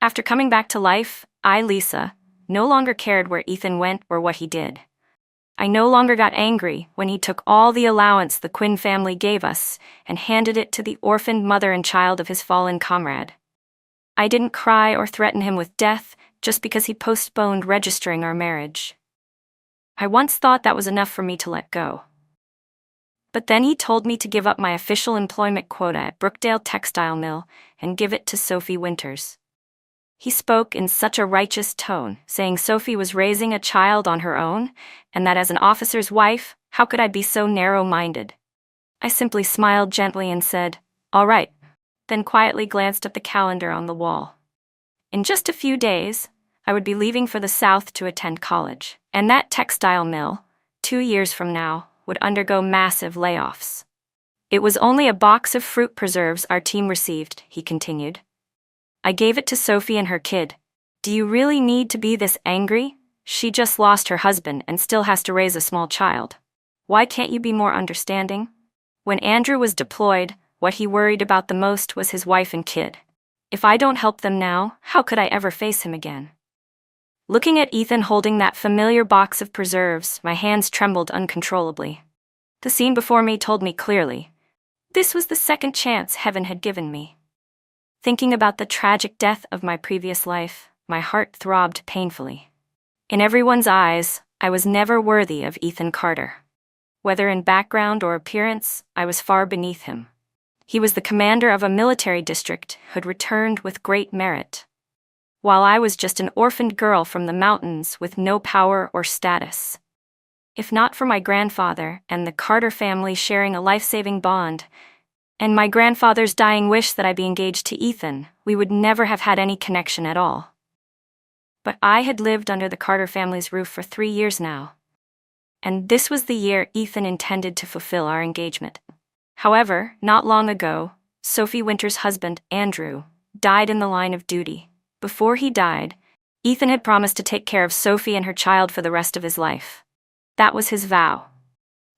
After coming back to life, I, Lisa, no longer cared where Ethan went or what he did. I no longer got angry when he took all the allowance the Quinn family gave us and handed it to the orphaned mother and child of his fallen comrade. I didn't cry or threaten him with death just because he postponed registering our marriage. I once thought that was enough for me to let go. But then he told me to give up my official employment quota at Brookdale Textile Mill and give it to Sophie Winters. He spoke in such a righteous tone, saying Sophie was raising a child on her own, and that as an officer's wife, how could I be so narrow-minded? I simply smiled gently and said, "All right," then quietly glanced at the calendar on the wall. In just a few days, I would be leaving for the South to attend college, and that textile mill, 2 years from now, would undergo massive layoffs. It was only a box of fruit preserves our team received, he continued. I gave it to Sophie and her kid. Do you really need to be this angry? She just lost her husband and still has to raise a small child. Why can't you be more understanding? When Andrew was deployed, what he worried about the most was his wife and kid. If I don't help them now, how could I ever face him again? Looking at Ethan holding that familiar box of preserves, my hands trembled uncontrollably. The scene before me told me clearly. This was the second chance heaven had given me. Thinking about the tragic death of my previous life, my heart throbbed painfully. In everyone's eyes, I was never worthy of Ethan Carter. Whether in background or appearance, I was far beneath him. He was the commander of a military district who had returned with great merit, while I was just an orphaned girl from the mountains with no power or status. If not for my grandfather and the Carter family sharing a life-saving bond, and my grandfather's dying wish that I be engaged to Ethan, we would never have had any connection at all. But I had lived under the Carter family's roof for 3 years now, and this was the year Ethan intended to fulfill our engagement. However, not long ago, Sophie Winters' husband, Andrew, died in the line of duty. Before he died, Ethan had promised to take care of Sophie and her child for the rest of his life. That was his vow.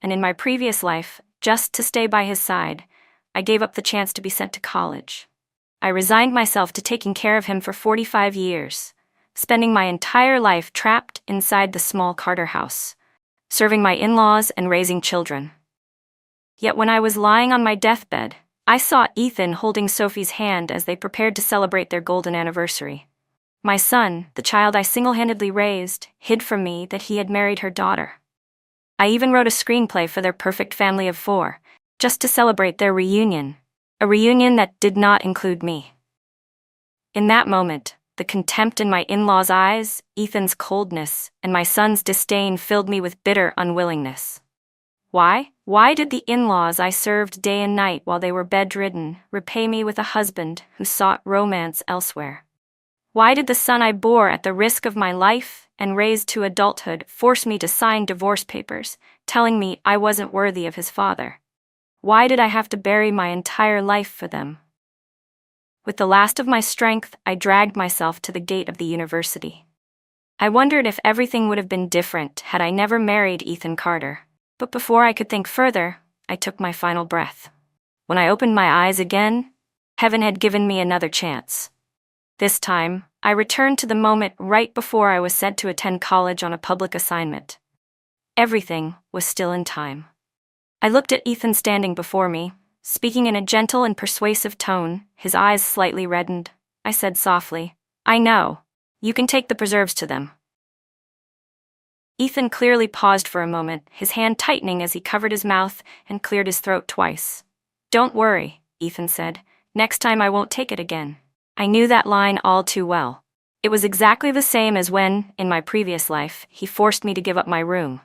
And in my previous life, just to stay by his side, I gave up the chance to be sent to college. I resigned myself to taking care of him for 45 years, spending my entire life trapped inside the small Carter house, serving my in-laws and raising children. Yet when I was lying on my deathbed, I saw Ethan holding Sophie's hand as they prepared to celebrate their golden anniversary. My son, the child I single-handedly raised, hid from me that he had married her daughter. I even wrote a screenplay for their perfect family of 4, just to celebrate their reunion, a reunion that did not include me. In that moment, the contempt in my in-laws' eyes, Ethan's coldness, and my son's disdain filled me with bitter unwillingness. Why? Why did the in-laws I served day and night while they were bedridden repay me with a husband who sought romance elsewhere? Why did the son I bore at the risk of my life and raised to adulthood force me to sign divorce papers, telling me I wasn't worthy of his father? Why did I have to bury my entire life for them? With the last of my strength, I dragged myself to the gate of the university. I wondered if everything would have been different had I never married Ethan Carter. But before I could think further, I took my final breath. When I opened my eyes again, heaven had given me another chance. This time, I returned to the moment right before I was sent to attend college on a public assignment. Everything was still in time. I looked at Ethan standing before me, speaking in a gentle and persuasive tone, his eyes slightly reddened. I said softly, "I know. You can take the preserves to them." Ethan clearly paused for a moment, his hand tightening as he covered his mouth and cleared his throat twice. "Don't worry," Ethan said. "Next time I won't take it again." I knew that line all too well. It was exactly the same as when, in my previous life, he forced me to give up my room.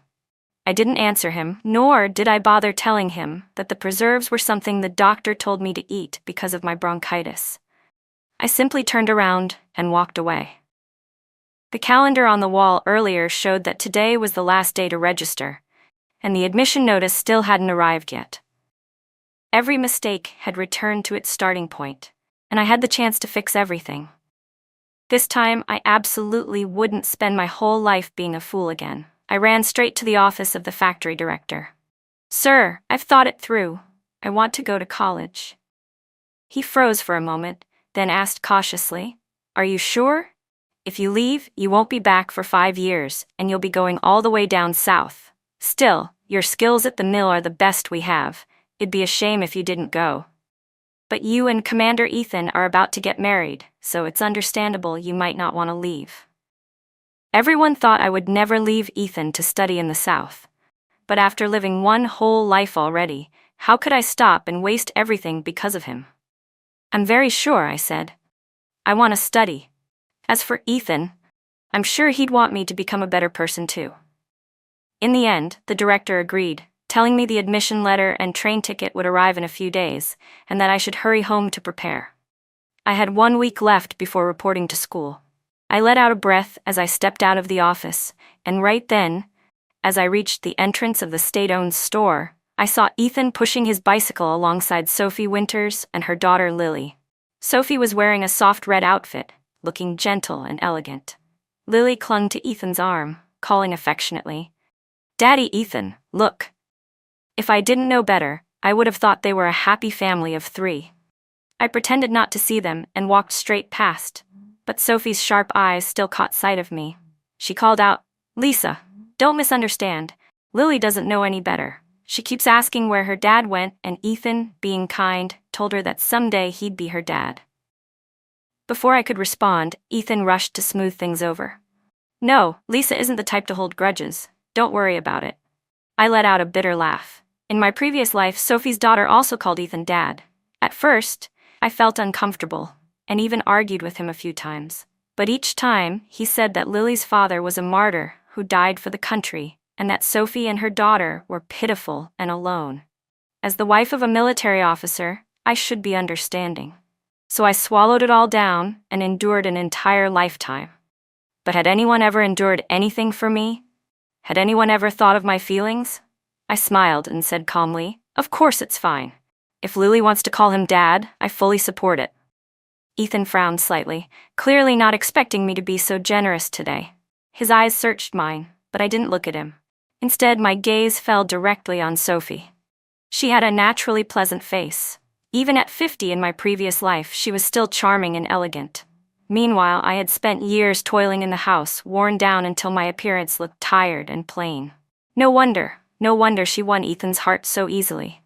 I didn't answer him, nor did I bother telling him that the preserves were something the doctor told me to eat because of my bronchitis. I simply turned around and walked away. The calendar on the wall earlier showed that today was the last day to register, and the admission notice still hadn't arrived yet. Every mistake had returned to its starting point, and I had the chance to fix everything. This time, I absolutely wouldn't spend my whole life being a fool again. I ran straight to the office of the factory director. "Sir, I've thought it through. I want to go to college." He froze for a moment, then asked cautiously, Are you sure? If you leave, you won't be back for 5 years, and you'll be going all the way down south. Still, your skills at the mill are the best we have. It'd be a shame if you didn't go. But you and Commander Ethan are about to get married, so it's understandable you might not want to leave. Everyone thought I would never leave Ethan to study in the South. But after living one whole life already, how could I stop and waste everything because of him? I'm very sure, I said. I want to study. As for Ethan, I'm sure he'd want me to become a better person too. In the end, the director agreed, telling me the admission letter and train ticket would arrive in a few days, and that I should hurry home to prepare. I had 1 week left before reporting to school. I let out a breath as I stepped out of the office, and right then, as I reached the entrance of the state-owned store, I saw Ethan pushing his bicycle alongside Sophie Winters and her daughter Lily. Sophie was wearing a soft red outfit, looking gentle and elegant. Lily clung to Ethan's arm, calling affectionately, "Daddy Ethan, look." If I didn't know better, I would have thought they were a happy family of 3. I pretended not to see them and walked straight past, but Sophie's sharp eyes still caught sight of me. She called out, "Lisa, don't misunderstand. Lily doesn't know any better. She keeps asking where her dad went, and Ethan, being kind, told her that someday he'd be her dad." Before I could respond, Ethan rushed to smooth things over. "No, Lisa isn't the type to hold grudges. Don't worry about it." I let out a bitter laugh. In my previous life, Sophie's daughter also called Ethan Dad. At first, I felt uncomfortable, and even argued with him a few times. But each time, he said that Lily's father was a martyr who died for the country, and that Sophie and her daughter were pitiful and alone. As the wife of a military officer, I should be understanding. So I swallowed it all down and endured an entire lifetime. But had anyone ever endured anything for me? Had anyone ever thought of my feelings? I smiled and said calmly, "Of course it's fine. If Lily wants to call him Dad, I fully support it." Ethan frowned slightly, clearly not expecting me to be so generous today. His eyes searched mine, but I didn't look at him. Instead, my gaze fell directly on Sophie. She had a naturally pleasant face. Even at 50 in my previous life, she was still charming and elegant. Meanwhile, I had spent years toiling in the house, worn down until my appearance looked tired and plain. No wonder she won Ethan's heart so easily.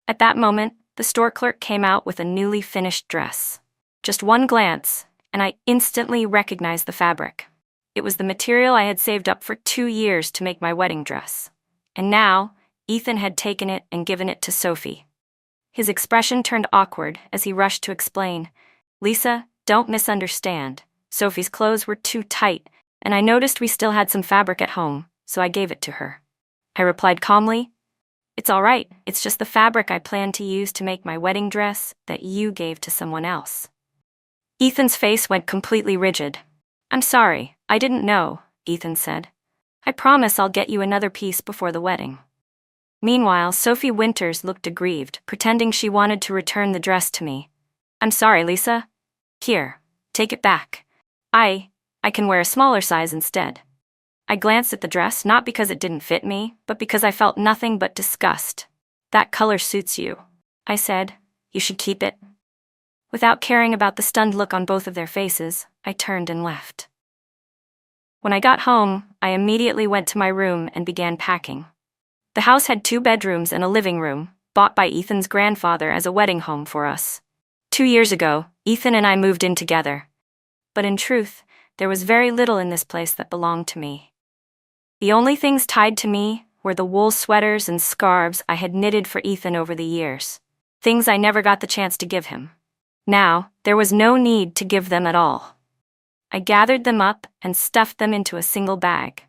At that moment, the store clerk came out with a newly finished dress. Just one glance, and I instantly recognized the fabric. It was the material I had saved up for 2 years to make my wedding dress. And now, Ethan had taken it and given it to Sophie. His expression turned awkward as he rushed to explain, "Lisa, don't misunderstand. Sophie's clothes were too tight, and I noticed we still had some fabric at home, so I gave it to her." I replied calmly, "It's all right. It's just the fabric I planned to use to make my wedding dress that you gave to someone else." Ethan's face went completely rigid. "I'm sorry, I didn't know," Ethan said. "I promise I'll get you another piece before the wedding." Meanwhile, Sophie Winters looked aggrieved, pretending she wanted to return the dress to me. "I'm sorry, Lisa. Here, take it back. I can wear a smaller size instead." I glanced at the dress, not because it didn't fit me, but because I felt nothing but disgust. "That color suits you," I said. "You should keep it." Without caring about the stunned look on both of their faces, I turned and left. When I got home, I immediately went to my room and began packing. The house had 2 bedrooms and a living room, bought by Ethan's grandfather as a wedding home for us. 2 years ago, Ethan and I moved in together. But in truth, there was very little in this place that belonged to me. The only things tied to me were the wool sweaters and scarves I had knitted for Ethan over the years, things I never got the chance to give him. Now, there was no need to give them at all. I gathered them up and stuffed them into a single bag.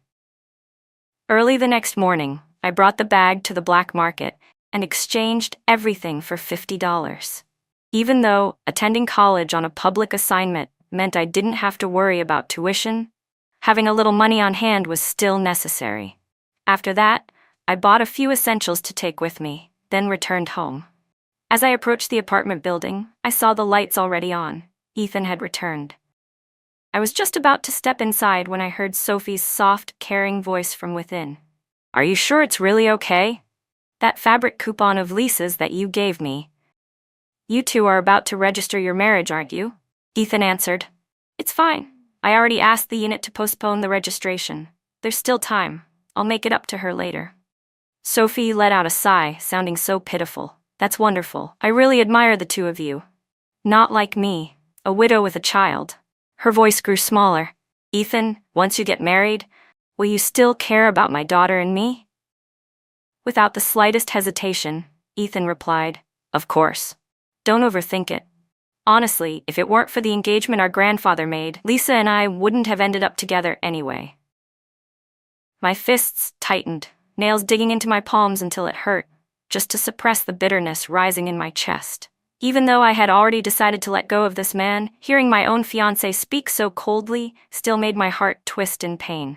Early the next morning, I brought the bag to the black market and exchanged everything for $50. Even though attending college on a public assignment meant I didn't have to worry about tuition, having a little money on hand was still necessary. After that, I bought a few essentials to take with me, then returned home. As I approached the apartment building, I saw the lights already on. Ethan had returned. I was just about to step inside when I heard Sophie's soft, caring voice from within. "Are you sure it's really okay? That fabric coupon of Lisa's that you gave me. You two are about to register your marriage, aren't you?" Ethan answered. It's fine. I already asked the unit to postpone the registration. There's still time. I'll make it up to her later. Sophie let out a sigh, sounding so pitiful. That's wonderful. I really admire the two of you. Not like me, a widow with a child. Her voice grew smaller. Ethan, once you get married, will you still care about my daughter and me? Without the slightest hesitation, Ethan replied, Of course. Don't overthink it. Honestly, if it weren't for the engagement our grandfather made, Lisa and I wouldn't have ended up together anyway. My fists tightened, nails digging into my palms until it hurt, just to suppress the bitterness rising in my chest. Even though I had already decided to let go of this man, hearing my own fiancé speak so coldly still made my heart twist in pain.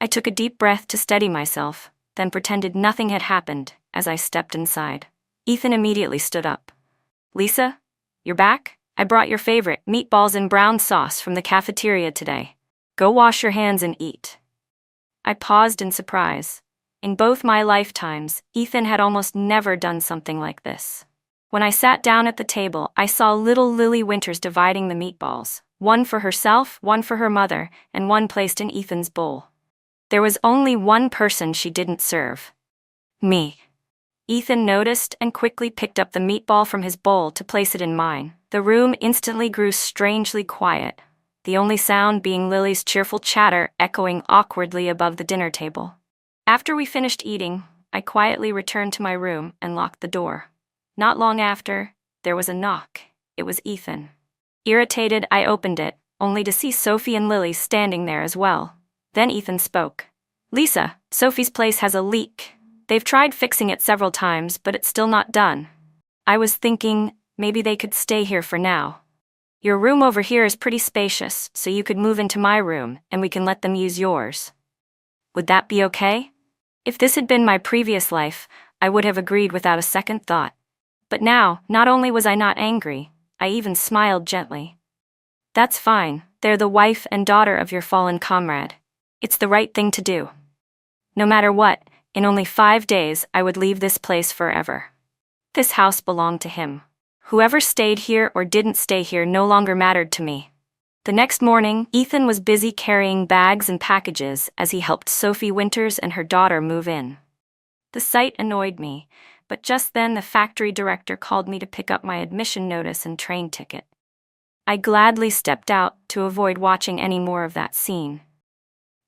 I took a deep breath to steady myself, then pretended nothing had happened as I stepped inside. Ethan immediately stood up. Lisa, you're back? I brought your favorite, meatballs and brown sauce from the cafeteria today. Go wash your hands and eat. I paused in surprise. In both my lifetimes, Ethan had almost never done something like this. When I sat down at the table, I saw little Lily Winters dividing the meatballs, one for herself, one for her mother, and one placed in Ethan's bowl. There was only one person she didn't serve. Me. Ethan noticed and quickly picked up the meatball from his bowl to place it in mine. The room instantly grew strangely quiet, the only sound being Lily's cheerful chatter echoing awkwardly above the dinner table. After we finished eating, I quietly returned to my room and locked the door. Not long after, there was a knock. It was Ethan. Irritated, I opened it, only to see Sophie and Lily standing there as well. Then Ethan spoke. Lisa, Sophie's place has a leak. They've tried fixing it several times, but it's still not done. I was thinking, maybe they could stay here for now. Your room over here is pretty spacious, so you could move into my room, and we can let them use yours. Would that be okay? If this had been my previous life, I would have agreed without a second thought. But now, not only was I not angry, I even smiled gently. That's fine, they're the wife and daughter of your fallen comrade. It's the right thing to do. No matter what, in only 5 days I would leave this place forever. This house belonged to him. Whoever stayed here or didn't stay here no longer mattered to me. The next morning, Ethan was busy carrying bags and packages as he helped Sophie Winters and her daughter move in. The sight annoyed me, but just then the factory director called me to pick up my admission notice and train ticket. I gladly stepped out to avoid watching any more of that scene.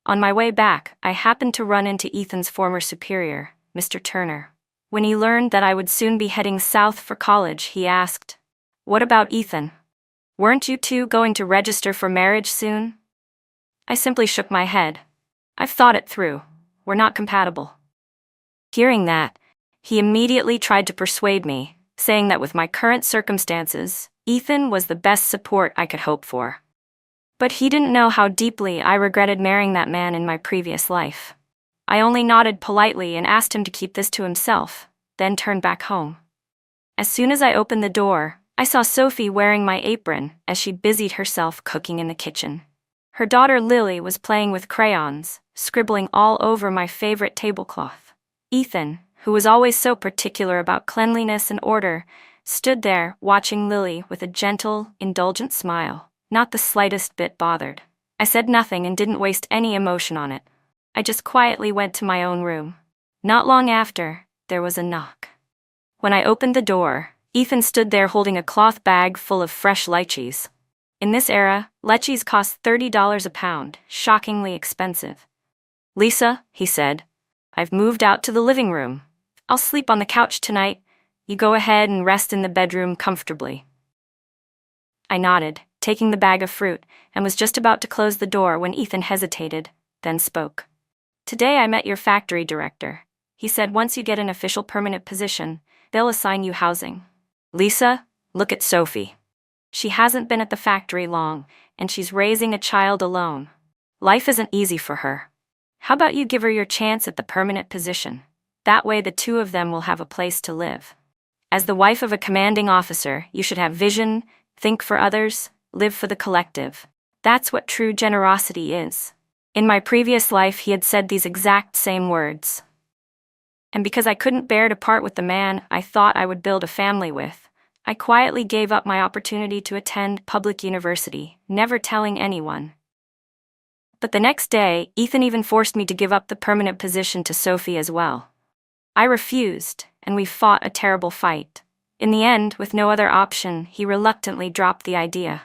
On my way back, I happened to run into Ethan's former superior, Mr. Turner. When he learned that I would soon be heading south for college, he asked, "What about Ethan? Weren't you two going to register for marriage soon?" I simply shook my head. I've thought it through. We're not compatible. Hearing that, he immediately tried to persuade me, saying that with my current circumstances, Ethan was the best support I could hope for. But he didn't know how deeply I regretted marrying that man in my previous life. I only nodded politely and asked him to keep this to himself, then turned back home. As soon as I opened the door, I saw Sophie wearing my apron as she busied herself cooking in the kitchen. Her daughter Lily was playing with crayons, scribbling all over my favorite tablecloth. Ethan, who was always so particular about cleanliness and order, stood there watching Lily with a gentle, indulgent smile, not the slightest bit bothered. I said nothing and didn't waste any emotion on it. I just quietly went to my own room. Not long after, there was a knock. When I opened the door, Ethan stood there holding a cloth bag full of fresh lychees. In this era, lychees cost $30 a pound, shockingly expensive. "Lisa," he said, "I've moved out to the living room. I'll sleep on the couch tonight. You go ahead and rest in the bedroom comfortably." I nodded, taking the bag of fruit, and was just about to close the door when Ethan hesitated, then spoke. "Today I met your factory director. He said once you get an official permanent position, they'll assign you housing. Lisa, look at Sophie. She hasn't been at the factory long, and she's raising a child alone. Life isn't easy for her. How about you give her your chance at the permanent position? That way the two of them will have a place to live. As the wife of a commanding officer, you should have vision, think for others, live for the collective. That's what true generosity is." In my previous life, he had said these exact same words. And because I couldn't bear to part with the man I thought I would build a family with, I quietly gave up my opportunity to attend public university, never telling anyone. But the next day, Ethan even forced me to give up the permanent position to Sophie as well. I refused, and we fought a terrible fight. In the end, with no other option, he reluctantly dropped the idea.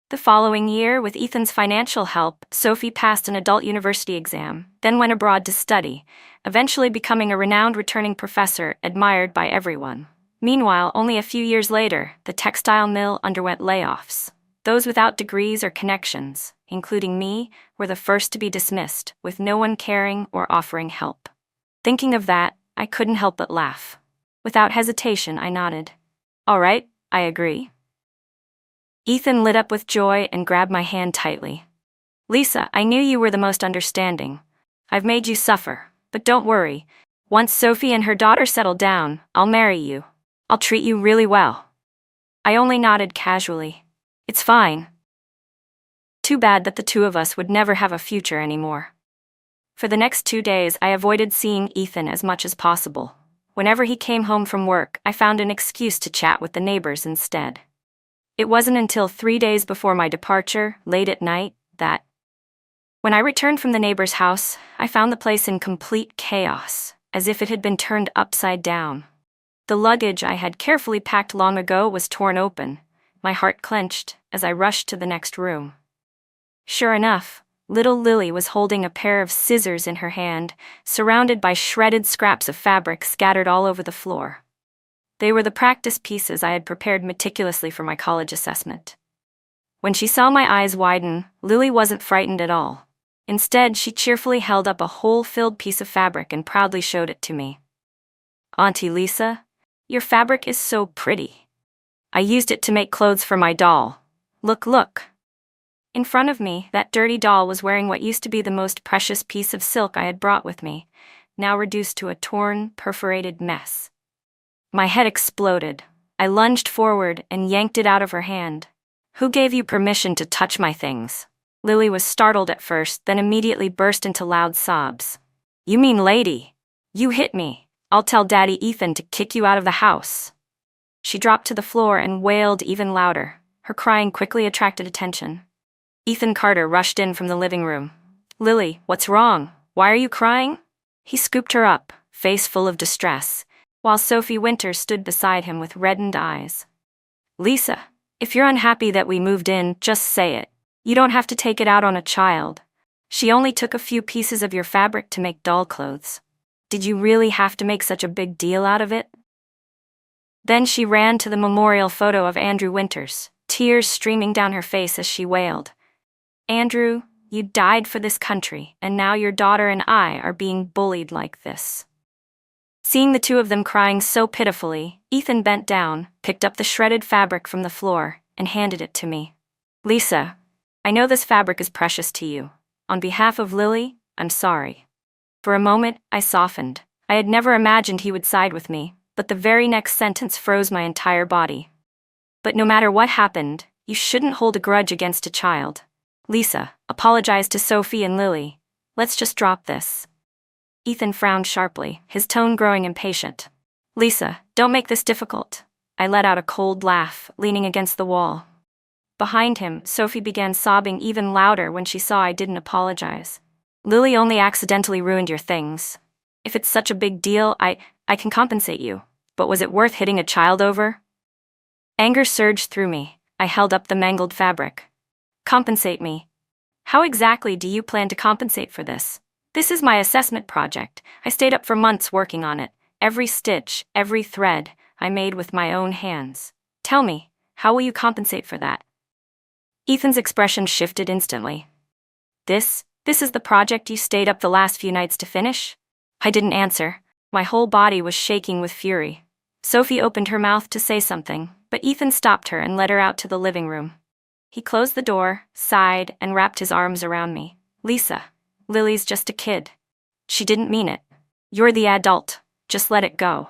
The following year, with Ethan's financial help, Sophie passed an adult university exam, then went abroad to study, eventually becoming a renowned returning professor admired by everyone. Meanwhile, only a few years later, the textile mill underwent layoffs. Those without degrees or connections, including me, were the first to be dismissed, with no one caring or offering help. Thinking of that, I couldn't help but laugh. Without hesitation, I nodded. All right, I agree. Ethan lit up with joy and grabbed my hand tightly. Lisa, I knew you were the most understanding. I've made you suffer, but don't worry. Once Sophie and her daughter settle down, I'll marry you. I'll treat you really well. I only nodded casually. It's fine. Too bad that the two of us would never have a future anymore. For the next 2 days, I avoided seeing Ethan as much as possible. Whenever he came home from work, I found an excuse to chat with the neighbors instead. It wasn't until 3 days before my departure, late at night, that, when I returned from the neighbor's house, I found the place in complete chaos, as if it had been turned upside down. The luggage I had carefully packed long ago was torn open. My heart clenched as I rushed to the next room. Sure enough, little Lily was holding a pair of scissors in her hand, surrounded by shredded scraps of fabric scattered all over the floor. They were the practice pieces I had prepared meticulously for my college assessment. When she saw my eyes widen, Lily wasn't frightened at all. Instead, she cheerfully held up a hole-filled piece of fabric and proudly showed it to me. Auntie Lisa, your fabric is so pretty. I used it to make clothes for my doll. Look. In front of me, that dirty doll was wearing what used to be the most precious piece of silk I had brought with me, now reduced to a torn, perforated mess. My head exploded. I lunged forward and yanked it out of her hand. Who gave you permission to touch my things? Lily was startled at first, then immediately burst into loud sobs. You mean lady? You hit me. I'll tell Daddy Ethan to kick you out of the house. She dropped to the floor and wailed even louder. Her crying quickly attracted attention. Ethan Carter rushed in from the living room. Lily, what's wrong? Why are you crying? He scooped her up, face full of distress, while Sophie Winters stood beside him with reddened eyes. Lisa, if you're unhappy that we moved in, just say it. You don't have to take it out on a child. She only took a few pieces of your fabric to make doll clothes. Did you really have to make such a big deal out of it? Then she ran to the memorial photo of Andrew Winters, tears streaming down her face as she wailed. Andrew, you died for this country, and now your daughter and I are being bullied like this. Seeing the two of them crying so pitifully, Ethan bent down, picked up the shredded fabric from the floor, and handed it to me. Lisa, I know this fabric is precious to you. On behalf of Lily, I'm sorry. For a moment, I softened. I had never imagined he would side with me, but the very next sentence froze my entire body. But no matter what happened, you shouldn't hold a grudge against a child. Lisa, apologize to Sophie and Lily. Let's just drop this. Ethan frowned sharply, his tone growing impatient. Lisa, don't make this difficult. I let out a cold laugh, leaning against the wall. Behind him, Sophie began sobbing even louder when she saw I didn't apologize. Lily only accidentally ruined your things. If it's such a big deal, I can compensate you. But was it worth hitting a child over? Anger surged through me. I held up the mangled fabric. Compensate me. How exactly do you plan to compensate for this? This is my assessment project. I stayed up for months working on it. Every stitch, every thread, I made with my own hands. Tell me, how will you compensate for that? Ethan's expression shifted instantly. This is the project you stayed up the last few nights to finish? I didn't answer. My whole body was shaking with fury. Sophie opened her mouth to say something, but Ethan stopped her and led her out to the living room. He closed the door, sighed, and wrapped his arms around me. Lisa, Lily's just a kid. She didn't mean it. You're the adult. Just let it go.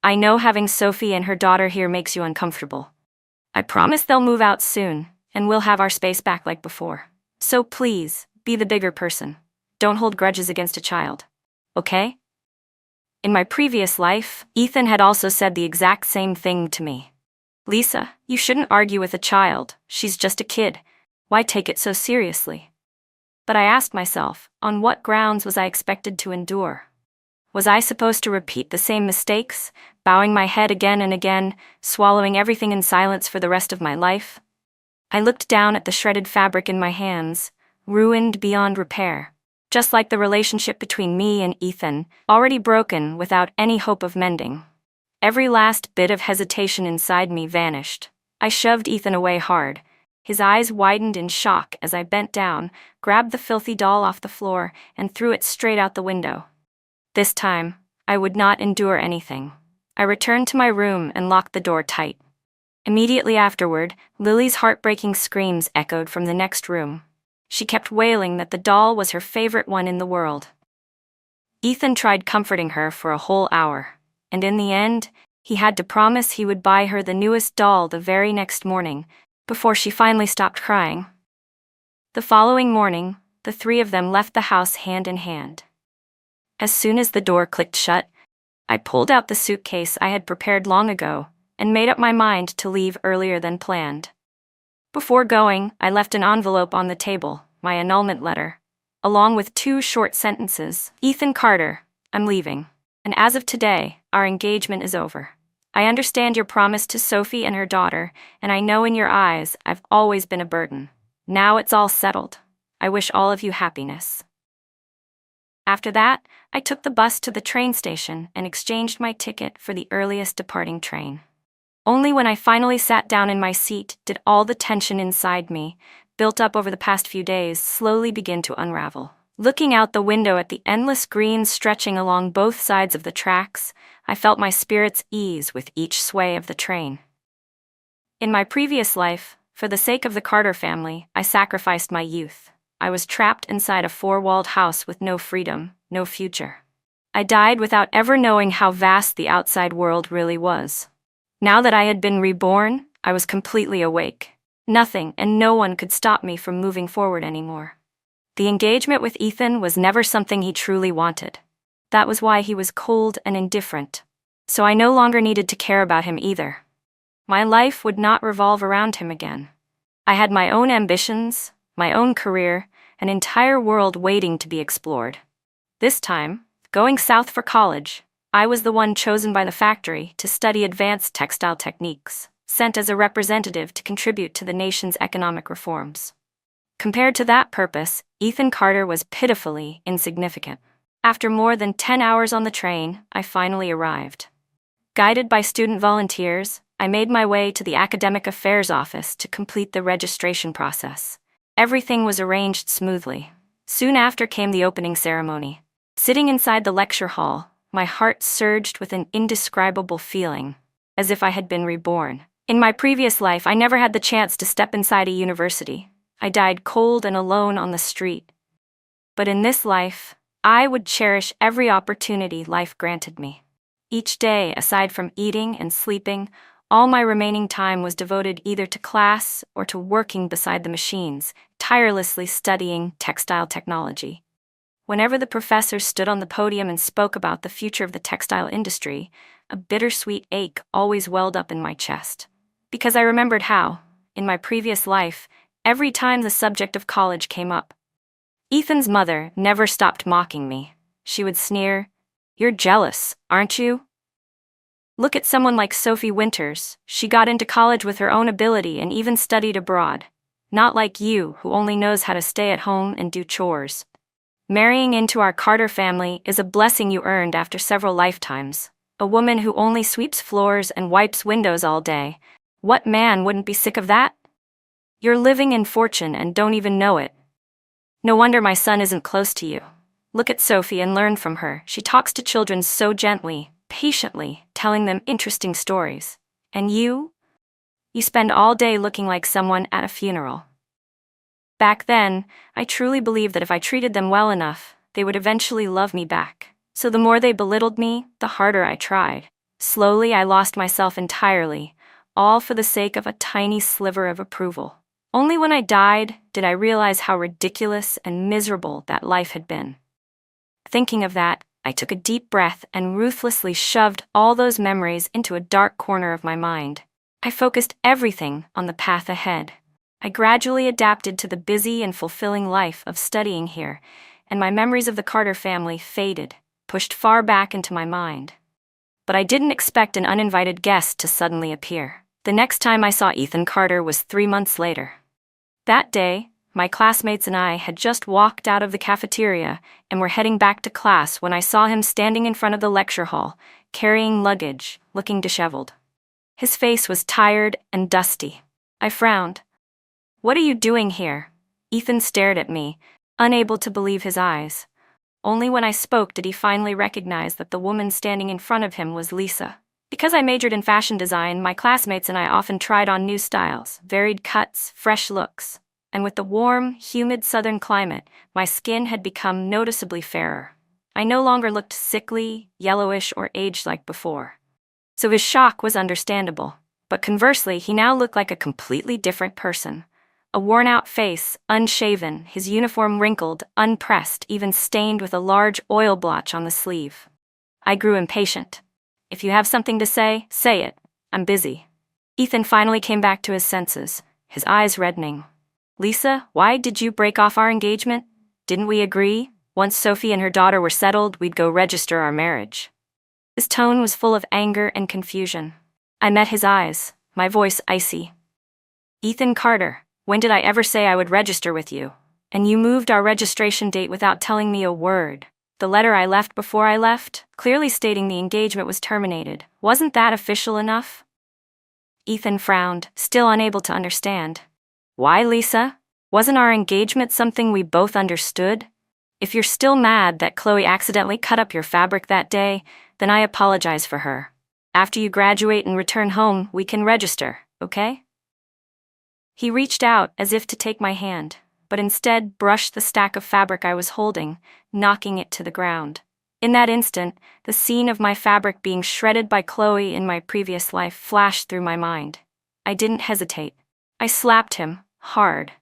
I know having Sophie and her daughter here makes you uncomfortable. I promise they'll move out soon, and we'll have our space back like before. So please, be the bigger person. Don't hold grudges against a child. Okay? In my previous life, Ethan had also said the exact same thing to me. Lisa, you shouldn't argue with a child. She's just a kid. Why take it so seriously? But I asked myself, on what grounds was I expected to endure? Was I supposed to repeat the same mistakes, bowing my head again and again, swallowing everything in silence for the rest of my life? I looked down at the shredded fabric in my hands, ruined beyond repair. Just like the relationship between me and Ethan, already broken without any hope of mending. Every last bit of hesitation inside me vanished. I shoved Ethan away hard. His eyes widened in shock as I bent down, grabbed the filthy doll off the floor, and threw it straight out the window. This time, I would not endure anything. I returned to my room and locked the door tight. Immediately afterward, Lily's heartbreaking screams echoed from the next room. She kept wailing that the doll was her favorite one in the world. Ethan tried comforting her for a whole hour, and in the end, he had to promise he would buy her the newest doll the very next morning, before she finally stopped crying. The following morning, the three of them left the house hand in hand. As soon as the door clicked shut, I pulled out the suitcase I had prepared long ago and made up my mind to leave earlier than planned. Before going, I left an envelope on the table, my annulment letter, along with 2 short sentences. Ethan Carter, I'm leaving. And as of today, our engagement is over. I understand your promise to Sophie and her daughter, and I know in your eyes I've always been a burden. Now it's all settled. I wish all of you happiness. After that, I took the bus to the train station and exchanged my ticket for the earliest departing train. Only when I finally sat down in my seat did all the tension inside me, built up over the past few days, slowly begin to unravel. Looking out the window at the endless greens stretching along both sides of the tracks, I felt my spirits ease with each sway of the train. In my previous life, for the sake of the Carter family, I sacrificed my youth. I was trapped inside a 4-walled house with no freedom, no future. I died without ever knowing how vast the outside world really was. Now that I had been reborn, I was completely awake. Nothing and no one could stop me from moving forward anymore. The engagement with Ethan was never something he truly wanted. That was why he was cold and indifferent. So I no longer needed to care about him either. My life would not revolve around him again. I had my own ambitions, my own career, an entire world waiting to be explored. This time, going south for college, I was the one chosen by the factory to study advanced textile techniques, sent as a representative to contribute to the nation's economic reforms. Compared to that purpose, Ethan Carter was pitifully insignificant. After more than 10 hours on the train, I finally arrived. Guided by student volunteers, I made my way to the Academic Affairs office to complete the registration process. Everything was arranged smoothly. Soon after came the opening ceremony. Sitting inside the lecture hall, my heart surged with an indescribable feeling, as if I had been reborn. In my previous life, I never had the chance to step inside a university. I died cold and alone on the street. But in this life, I would cherish every opportunity life granted me. Each day, aside from eating and sleeping, all my remaining time was devoted either to class or to working beside the machines, tirelessly studying textile technology. Whenever the professor stood on the podium and spoke about the future of the textile industry, a bittersweet ache always welled up in my chest. Because I remembered how, in my previous life, every time the subject of college came up, Ethan's mother never stopped mocking me. She would sneer, "You're jealous, aren't you? Look at someone like Sophie Winters. She got into college with her own ability and even studied abroad. Not like you, who only knows how to stay at home and do chores. Marrying into our Carter family is a blessing you earned after several lifetimes. A woman who only sweeps floors and wipes windows all day. What man wouldn't be sick of that? You're living in fortune and don't even know it. No wonder my son isn't close to you. Look at Sophie and learn from her. She talks to children so gently, patiently, telling them interesting stories. And you? You spend all day looking like someone at a funeral." Back then, I truly believed that if I treated them well enough, they would eventually love me back. So the more they belittled me, the harder I tried. Slowly, I lost myself entirely, all for the sake of a tiny sliver of approval. Only when I died did I realize how ridiculous and miserable that life had been. Thinking of that, I took a deep breath and ruthlessly shoved all those memories into a dark corner of my mind. I focused everything on the path ahead. I gradually adapted to the busy and fulfilling life of studying here, and my memories of the Carter family faded, pushed far back into my mind. But I didn't expect an uninvited guest to suddenly appear. The next time I saw Ethan Carter was 3 months later. That day, my classmates and I had just walked out of the cafeteria and were heading back to class when I saw him standing in front of the lecture hall, carrying luggage, looking disheveled. His face was tired and dusty. I frowned. "What are you doing here?" Ethan stared at me, unable to believe his eyes. Only when I spoke did he finally recognize that the woman standing in front of him was Lisa. Because I majored in fashion design, my classmates and I often tried on new styles, varied cuts, fresh looks. And with the warm, humid southern climate, my skin had become noticeably fairer. I no longer looked sickly, yellowish, or aged like before. So his shock was understandable. But conversely, he now looked like a completely different person. A worn-out face, unshaven, his uniform wrinkled, unpressed, even stained with a large oil blotch on the sleeve. I grew impatient. "If you have something to say it. I'm busy." Ethan finally came back to his senses, his eyes reddening. "Lisa, why did you break off our engagement? Didn't we agree? Once Sophie and her daughter were settled, we'd go register our marriage." His tone was full of anger and confusion. I met his eyes, my voice icy. "Ethan Carter, when did I ever say I would register with you? And you moved our registration date without telling me a word. The letter I left before I left, clearly stating the engagement was terminated. Wasn't that official enough?" Ethan frowned, still unable to understand. "Why, Lisa? Wasn't our engagement something we both understood? If you're still mad that Chloe accidentally cut up your fabric that day, then I apologize for her. After you graduate and return home, we can register, okay?" He reached out as if to take my hand, but instead brushed the stack of fabric I was holding, knocking it to the ground. In that instant, the scene of my fabric being shredded by Chloe in my previous life flashed through my mind. I didn't hesitate. I slapped him, hard.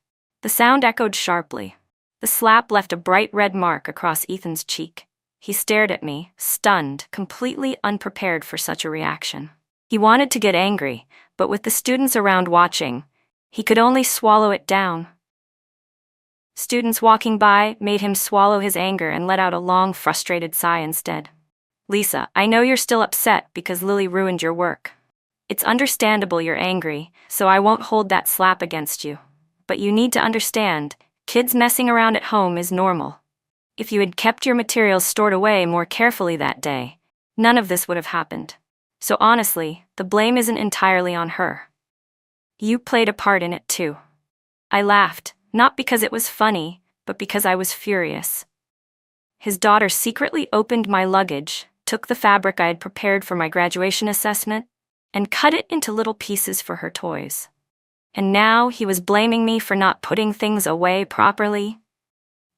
The sound echoed sharply. The slap left a bright red mark across Ethan's cheek. He stared at me, stunned, completely unprepared for such a reaction. He wanted to get angry, but with the students around watching, he could only swallow it down. Students walking by made him swallow his anger and let out a long, frustrated sigh instead. "Lisa, I know you're still upset because Lily ruined your work. It's understandable you're angry, so I won't hold that slap against you. But you need to understand, kids messing around at home is normal. If you had kept your materials stored away more carefully that day, none of this would have happened. So honestly, the blame isn't entirely on her. You played a part in it too." I laughed, not because it was funny, but because I was furious. His daughter secretly opened my luggage, took the fabric I had prepared for my graduation assessment, and cut it into little pieces for her toys. And now he was blaming me for not putting things away properly.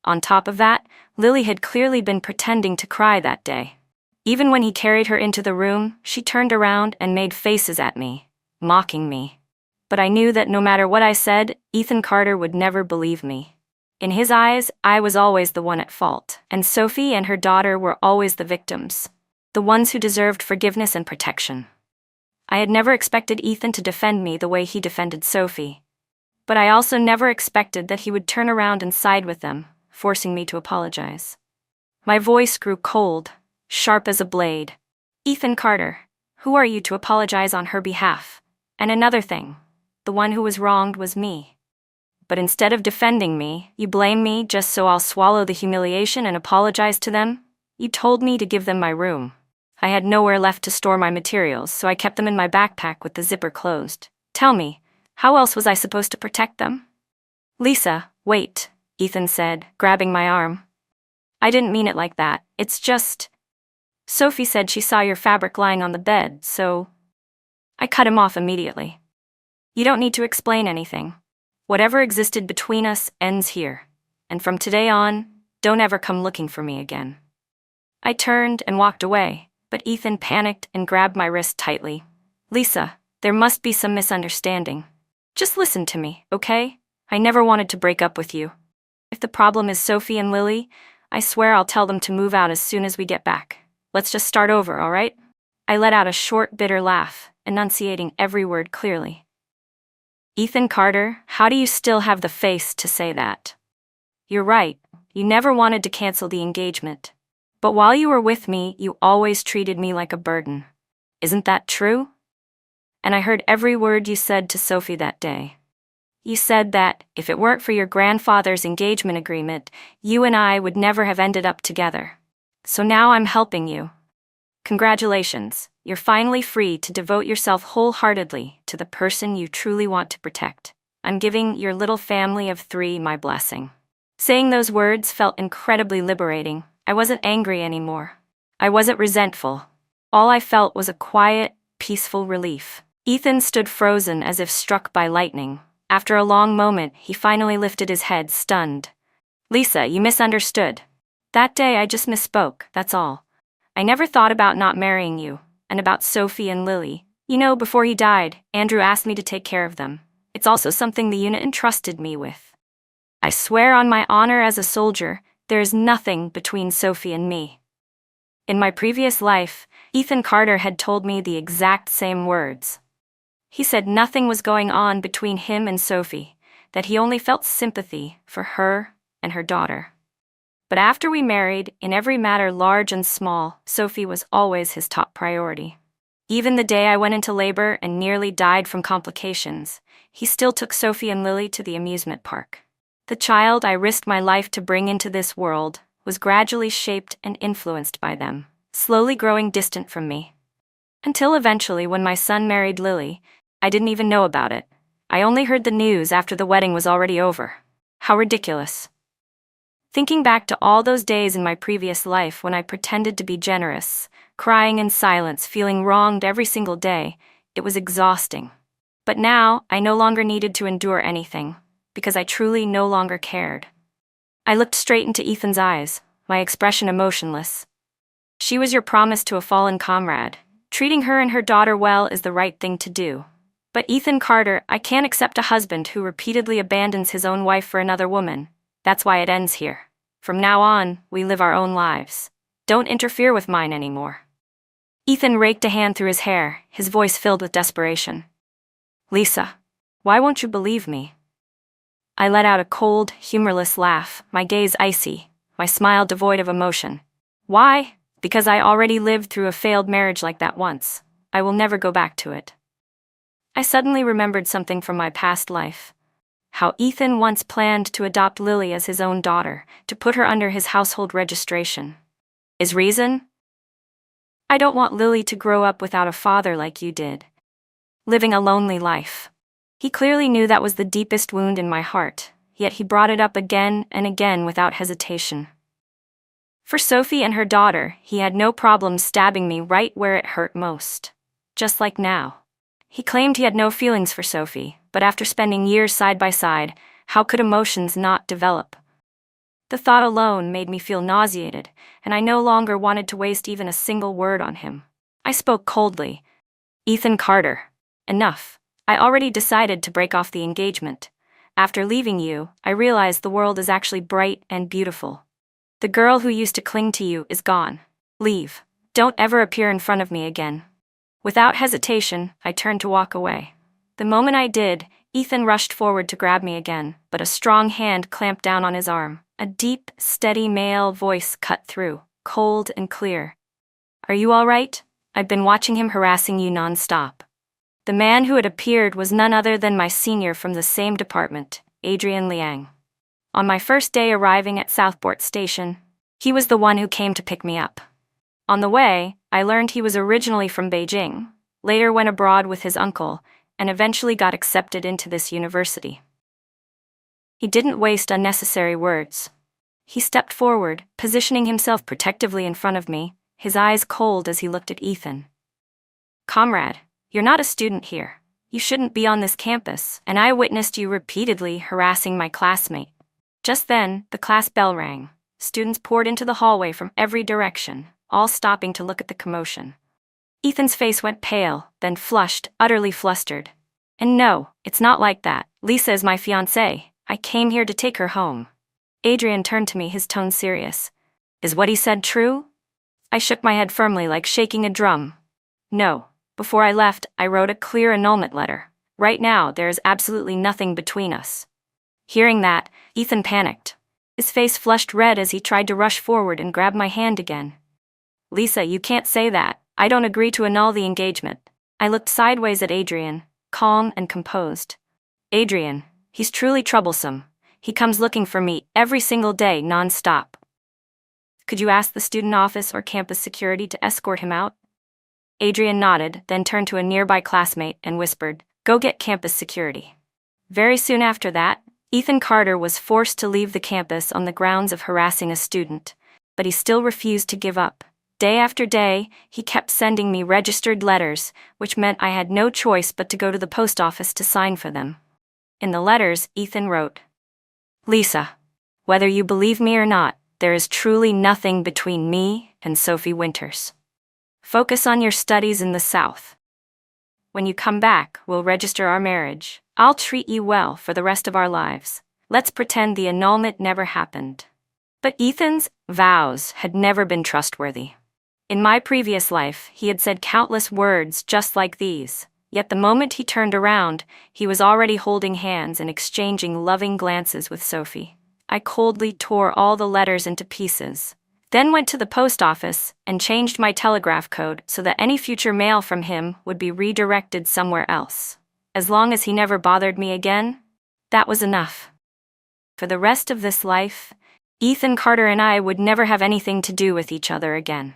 On top of that, Lily had clearly been pretending to cry that day. Even when he carried her into the room, she turned around and made faces at me, mocking me. But I knew that no matter what I said, Ethan Carter would never believe me. In his eyes, I was always the one at fault, and Sophie and her daughter were always the victims, the ones who deserved forgiveness and protection. I had never expected Ethan to defend me the way he defended Sophie. But I also never expected that he would turn around and side with them, forcing me to apologize. My voice grew cold, sharp as a blade. "Ethan Carter, who are you to apologize on her behalf? And another thing, the one who was wronged was me. But instead of defending me, you blame me just so I'll swallow the humiliation and apologize to them? You told me to give them my room. I had nowhere left to store my materials, so I kept them in my backpack with the zipper closed. Tell me, how else was I supposed to protect them?" "Lisa, wait," Ethan said, grabbing my arm. "I didn't mean it like that. It's just... Sophie said she saw your fabric lying on the bed, so..." I cut him off immediately. "You don't need to explain anything. Whatever existed between us ends here. And from today on, don't ever come looking for me again." I turned and walked away, but Ethan panicked and grabbed my wrist tightly. "Lisa, there must be some misunderstanding. Just listen to me, okay? I never wanted to break up with you. If the problem is Sophie and Lily, I swear I'll tell them to move out as soon as we get back. Let's just start over, all right? I let out a short, bitter laugh, enunciating every word clearly. Ethan Carter, how do you still have the face to say that? You're right, you never wanted to cancel the engagement. But while you were with me, you always treated me like a burden. Isn't that true? And I heard every word you said to Sophie that day. You said that, if it weren't for your grandfather's engagement agreement, you and I would never have ended up together. So now I'm helping you. Congratulations, you're finally free to devote yourself wholeheartedly to the person you truly want to protect. I'm giving your little family of 3 my blessing. Saying those words felt incredibly liberating. I wasn't angry anymore. I wasn't resentful. All I felt was a quiet, peaceful relief. Ethan stood frozen as if struck by lightning. After a long moment, he finally lifted his head, stunned. Lisa, you misunderstood. That day I just misspoke, that's all. I never thought about not marrying you, and about Sophie and Lily. You know, before he died, Andrew asked me to take care of them. It's also something the unit entrusted me with. I swear on my honor as a soldier, there is nothing between Sophie and me. In my previous life, Ethan Carter had told me the exact same words. He said nothing was going on between him and Sophie, that he only felt sympathy for her and her daughter. But after we married, in every matter large and small, Sophie was always his top priority. Even the day I went into labor and nearly died from complications, he still took Sophie and Lily to the amusement park. The child I risked my life to bring into this world was gradually shaped and influenced by them, slowly growing distant from me. Until eventually, when my son married Lily, I didn't even know about it. I only heard the news after the wedding was already over. How ridiculous. Thinking back to all those days in my previous life when I pretended to be generous, crying in silence, feeling wronged every single day, it was exhausting. But now, I no longer needed to endure anything, because I truly no longer cared. I looked straight into Ethan's eyes, my expression emotionless. She was your promise to a fallen comrade. Treating her and her daughter well is the right thing to do. But Ethan Carter, I can't accept a husband who repeatedly abandons his own wife for another woman. That's why it ends here. From now on, we live our own lives. Don't interfere with mine anymore. Ethan raked a hand through his hair, his voice filled with desperation. Lisa, why won't you believe me? I let out a cold, humorless laugh, my gaze icy, my smile devoid of emotion. Why? Because I already lived through a failed marriage like that once. I will never go back to it. I suddenly remembered something from my past life. How Ethan once planned to adopt Lily as his own daughter, to put her under his household registration. His reason? I don't want Lily to grow up without a father like you did. Living a lonely life. He clearly knew that was the deepest wound in my heart, yet he brought it up again and again without hesitation. For Sophie and her daughter, he had no problem stabbing me right where it hurt most. Just like now. He claimed he had no feelings for Sophie, but after spending years side by side, how could emotions not develop? The thought alone made me feel nauseated, and I no longer wanted to waste even a single word on him. I spoke coldly. Ethan Carter, enough. I already decided to break off the engagement. After leaving you, I realized the world is actually bright and beautiful. The girl who used to cling to you is gone. Leave. Don't ever appear in front of me again. Without hesitation, I turned to walk away. The moment I did, Ethan rushed forward to grab me again, but a strong hand clamped down on his arm. A deep, steady male voice cut through, cold and clear. Are you all right? I've been watching him harassing you non-stop. The man who had appeared was none other than my senior from the same department, Adrian Liang. On my first day arriving at Southport Station, he was the one who came to pick me up. On the way, I learned he was originally from Beijing, later went abroad with his uncle, and eventually got accepted into this university. He didn't waste unnecessary words. He stepped forward, positioning himself protectively in front of me, his eyes cold as he looked at Ethan. Comrade, you're not a student here. You shouldn't be on this campus, and I witnessed you repeatedly harassing my classmate. Just then, the class bell rang. Students poured into the hallway from every direction, all stopping to look at the commotion. Ethan's face went pale, then flushed, utterly flustered. And no, it's not like that. Lisa is my fiancée. I came here to take her home. Adrian turned to me, his tone serious. Is what he said true? I shook my head firmly like shaking a drum. No. Before I left, I wrote a clear annulment letter. Right now, there is absolutely nothing between us. Hearing that, Ethan panicked. His face flushed red as he tried to rush forward and grab my hand again. Lisa, you can't say that. I don't agree to annul the engagement. I looked sideways at Adrian, calm and composed. Adrian, he's truly troublesome. He comes looking for me every single day, non-stop. Could you ask the student office or campus security to escort him out? Adrian nodded, then turned to a nearby classmate and whispered, "Go get campus security." Very soon after that, Ethan Carter was forced to leave the campus on the grounds of harassing a student, but he still refused to give up. Day after day, he kept sending me registered letters, which meant I had no choice but to go to the post office to sign for them. In the letters, Ethan wrote, "Lisa, whether you believe me or not, there is truly nothing between me and Sophie Winters. Focus on your studies in the South. When you come back, we'll register our marriage. I'll treat you well for the rest of our lives. Let's pretend the annulment never happened." But Ethan's vows had never been trustworthy. In my previous life, he had said countless words just like these, yet the moment he turned around, he was already holding hands and exchanging loving glances with Sophie. I coldly tore all the letters into pieces, then went to the post office and changed my telegraph code so that any future mail from him would be redirected somewhere else. As long as he never bothered me again, that was enough. For the rest of this life, Ethan Carter and I would never have anything to do with each other again.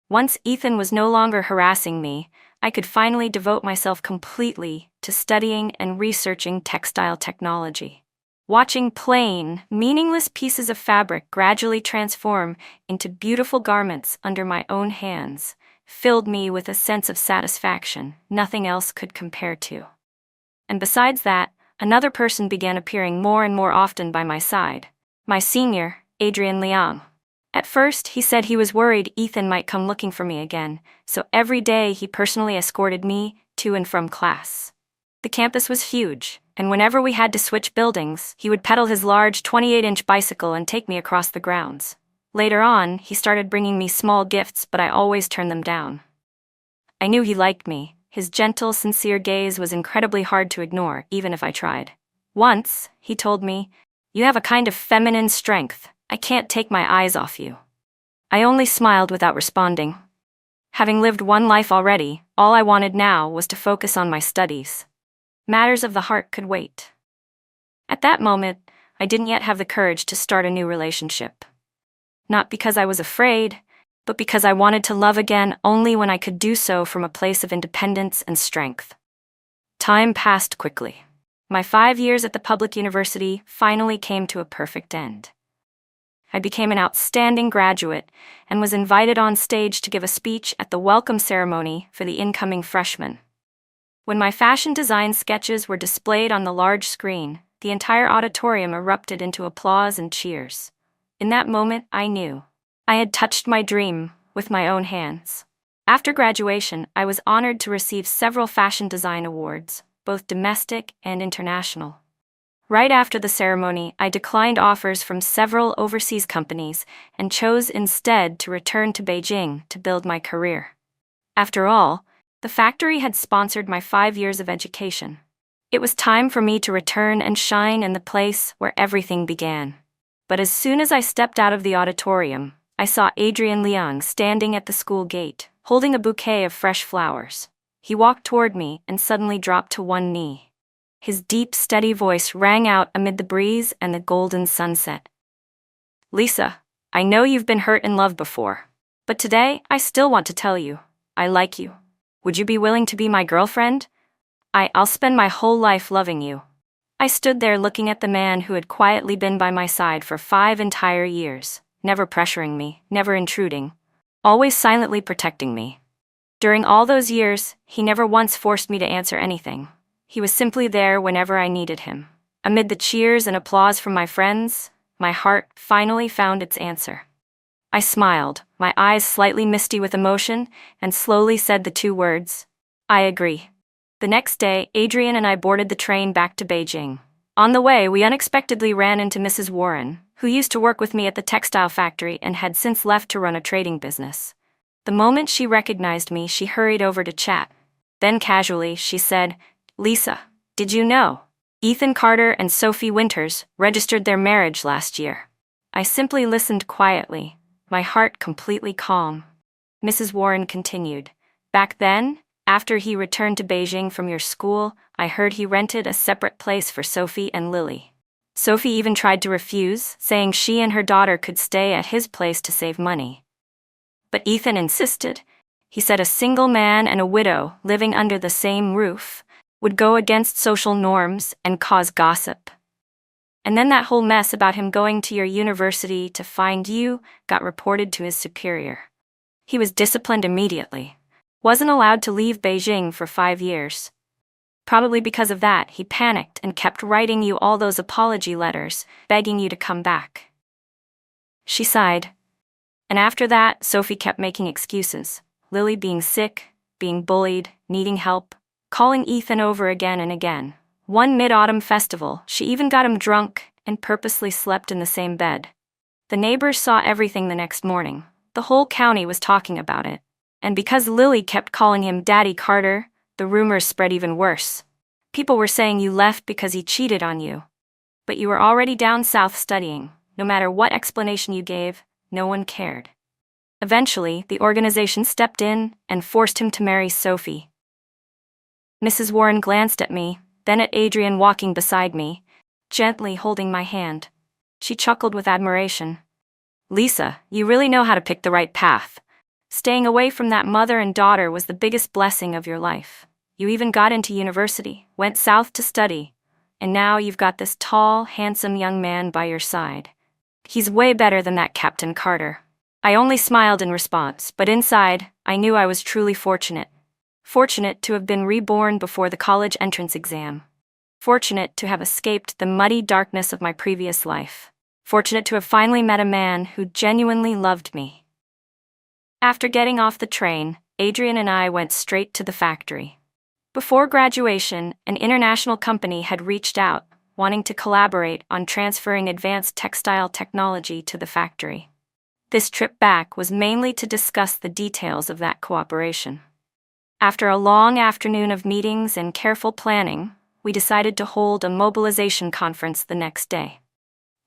Once Ethan was no longer harassing me, I could finally devote myself completely to studying and researching textile technology. Watching plain, meaningless pieces of fabric gradually transform into beautiful garments under my own hands filled me with a sense of satisfaction nothing else could compare to. And besides that, another person began appearing more and more often by my side. My senior, Adrian Liang. At first, he said he was worried Ethan might come looking for me again, so every day he personally escorted me to and from class. The campus was huge, and whenever we had to switch buildings, he would pedal his large 28-inch bicycle and take me across the grounds. Later on, he started bringing me small gifts, but I always turned them down. I knew he liked me. His gentle, sincere gaze was incredibly hard to ignore, even if I tried. Once, he told me, "You have a kind of feminine strength. I can't take my eyes off you." I only smiled without responding. Having lived one life already, all I wanted now was to focus on my studies. Matters of the heart could wait. At that moment, I didn't yet have the courage to start a new relationship. Not because I was afraid, but because I wanted to love again only when I could do so from a place of independence and strength. Time passed quickly. My 5 years at the public university finally came to a perfect end. I became an outstanding graduate and was invited on stage to give a speech at the welcome ceremony for the incoming freshmen. When my fashion design sketches were displayed on the large screen, the entire auditorium erupted into applause and cheers. In that moment, I knew I had touched my dream with my own hands. After graduation, I was honored to receive several fashion design awards, both domestic and international. Right after the ceremony, I declined offers from several overseas companies and chose instead to return to Beijing to build my career. After all, the factory had sponsored my 5 years of education. It was time for me to return and shine in the place where everything began. But as soon as I stepped out of the auditorium, I saw Adrian Liang standing at the school gate, holding a bouquet of fresh flowers. He walked toward me and suddenly dropped to one knee. His deep, steady voice rang out amid the breeze and the golden sunset. "Lisa, I know you've been hurt in love before, but today I still want to tell you, I like you. Would you be willing to be my girlfriend? I'll spend my whole life loving you." I stood there looking at the man who had quietly been by my side for 5 entire years, never pressuring me, never intruding, always silently protecting me. During all those years, he never once forced me to answer anything. He was simply there whenever I needed him. Amid the cheers and applause from my friends, my heart finally found its answer. I smiled, my eyes slightly misty with emotion, and slowly said the 2 words, "I agree." The next day, Adrian and I boarded the train back to Beijing. On the way, we unexpectedly ran into Mrs. Warren, who used to work with me at the textile factory and had since left to run a trading business. The moment she recognized me, she hurried over to chat. Then casually, she said, "Lisa, did you know? Ethan Carter and Sophie Winters registered their marriage last year." I simply listened quietly, my heart completely calm. Mrs. Warren continued, "Back then, after he returned to Beijing from your school, I heard he rented a separate place for Sophie and Lily. Sophie even tried to refuse, saying she and her daughter could stay at his place to save money. But Ethan insisted. He said a single man and a widow living under the same roof would go against social norms and cause gossip. And then that whole mess about him going to your university to find you got reported to his superior. He was disciplined immediately. Wasn't allowed to leave Beijing for 5 years. Probably because of that, he panicked and kept writing you all those apology letters, begging you to come back." She sighed. And after that, Sophie kept making excuses. Lily being sick, being bullied, needing help, calling Ethan over again and again. One mid-autumn festival, she even got him drunk and purposely slept in the same bed. The neighbors saw everything the next morning. The whole county was talking about it. And because Lily kept calling him Daddy Carter, the rumors spread even worse. People were saying you left because he cheated on you. But you were already down south studying. No matter what explanation you gave, no one cared. Eventually, the organization stepped in and forced him to marry Sophie. Mrs. Warren glanced at me, then at Adrian walking beside me, gently holding my hand. She chuckled with admiration. "Lisa, you really know how to pick the right path. Staying away from that mother and daughter was the biggest blessing of your life. You even got into university, went south to study, and now you've got this tall, handsome young man by your side. He's way better than that Captain Carter." I only smiled in response, but inside, I knew I was truly fortunate. Fortunate to have been reborn before the college entrance exam. Fortunate to have escaped the muddy darkness of my previous life. Fortunate to have finally met a man who genuinely loved me. After getting off the train, Adrian and I went straight to the factory. Before graduation, an international company had reached out, wanting to collaborate on transferring advanced textile technology to the factory. This trip back was mainly to discuss the details of that cooperation. After a long afternoon of meetings and careful planning, we decided to hold a mobilization conference the next day.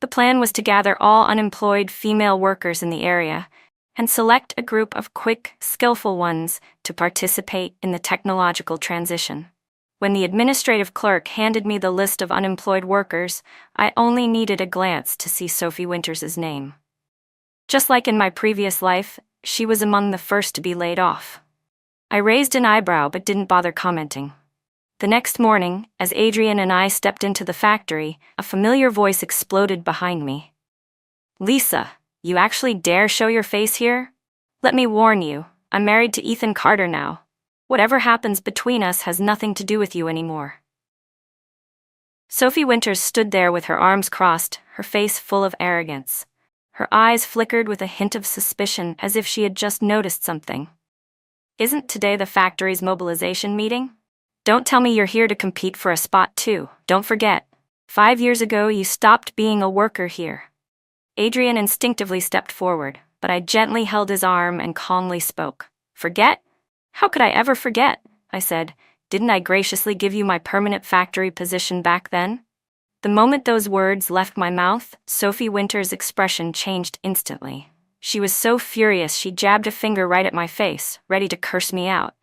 The plan was to gather all unemployed female workers in the area and select a group of quick, skillful ones to participate in the technological transition. When the administrative clerk handed me the list of unemployed workers, I only needed a glance to see Sophie Winters' name. Just like in my previous life, she was among the first to be laid off. I raised an eyebrow but didn't bother commenting. The next morning, as Adrian and I stepped into the factory, a familiar voice exploded behind me. "Lisa, you actually dare show your face here? Let me warn you, I'm married to Ethan Carter now. Whatever happens between us has nothing to do with you anymore." Sophie Winters stood there with her arms crossed, her face full of arrogance. Her eyes flickered with a hint of suspicion as if she had just noticed something. "Isn't today the factory's mobilization meeting? Don't tell me you're here to compete for a spot too. Don't forget, 5 years ago you stopped being a worker here." Adrian instinctively stepped forward, but I gently held his arm and calmly spoke. "Forget? How could I ever forget?" I said. "Didn't I graciously give you my permanent factory position back then?" The moment those words left my mouth, Sophie Winters' expression changed instantly. She was so furious she jabbed a finger right at my face, ready to curse me out.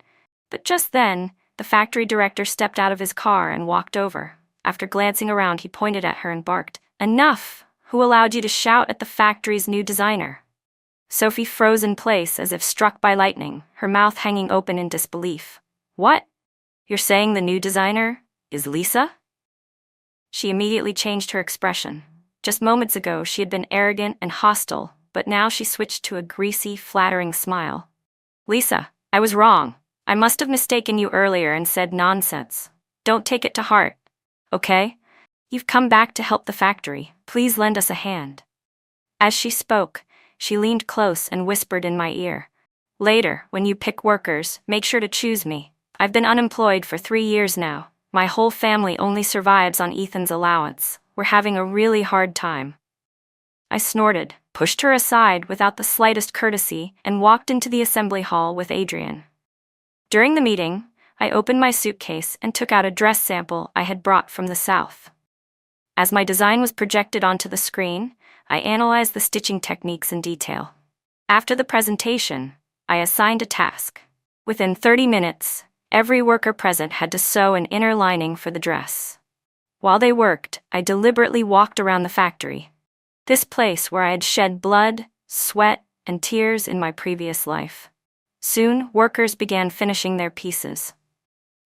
But just then, the factory director stepped out of his car and walked over. After glancing around, he pointed at her and barked, "Enough! Who allowed you to shout at the factory's new designer?" Sophie froze in place as if struck by lightning, her mouth hanging open in disbelief. "What? You're saying the new designer is Lisa?" She immediately changed her expression. Just moments ago, she had been arrogant and hostile, but now she switched to a greasy, flattering smile. "Lisa, I was wrong. I must have mistaken you earlier and said nonsense. Don't take it to heart, okay? You've come back to help the factory. Please lend us a hand." As she spoke, she leaned close and whispered in my ear, "Later, when you pick workers, make sure to choose me. I've been unemployed for 3 years now. My whole family only survives on Ethan's allowance. We're having a really hard time." I snorted, pushed her aside without the slightest courtesy, and walked into the assembly hall with Adrian. During the meeting, I opened my suitcase and took out a dress sample I had brought from the South. As my design was projected onto the screen, I analyzed the stitching techniques in detail. After the presentation, I assigned a task. Within 30 minutes, every worker present had to sew an inner lining for the dress. While they worked, I deliberately walked around the factory. This place where I had shed blood, sweat, and tears in my previous life. Soon, workers began finishing their pieces.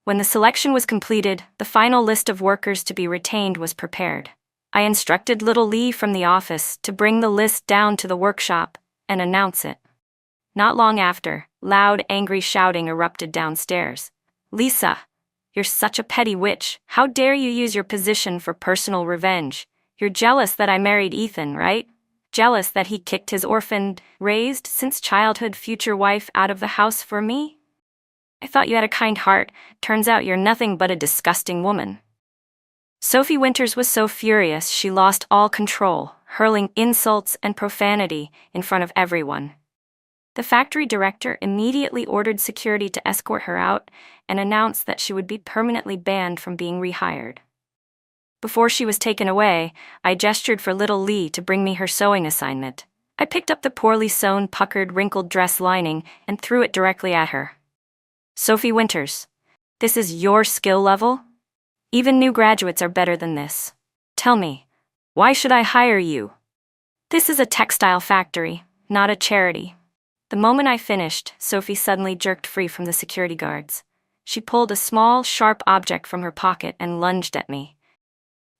When the selection was completed, the final list of workers to be retained was prepared. I instructed little Lee from the office to bring the list down to the workshop and announce it. Not long after, loud, angry shouting erupted downstairs. "Lisa, you're such a petty witch. How dare you use your position for personal revenge? You're jealous that I married Ethan, right? Jealous that he kicked his orphaned, raised since childhood future wife out of the house for me? I thought you had a kind heart. Turns out you're nothing but a disgusting woman." Sophie Winters was so furious she lost all control, hurling insults and profanity in front of everyone. The factory director immediately ordered security to escort her out and announced that she would be permanently banned from being rehired. Before she was taken away, I gestured for little Lee to bring me her sewing assignment. I picked up the poorly sewn, puckered, wrinkled dress lining and threw it directly at her. "Sophie Winters, this is your skill level? Even new graduates are better than this. Tell me, why should I hire you? This is a textile factory, not a charity." The moment I finished, Sophie suddenly jerked free from the security guards. She pulled a small, sharp object from her pocket and lunged at me.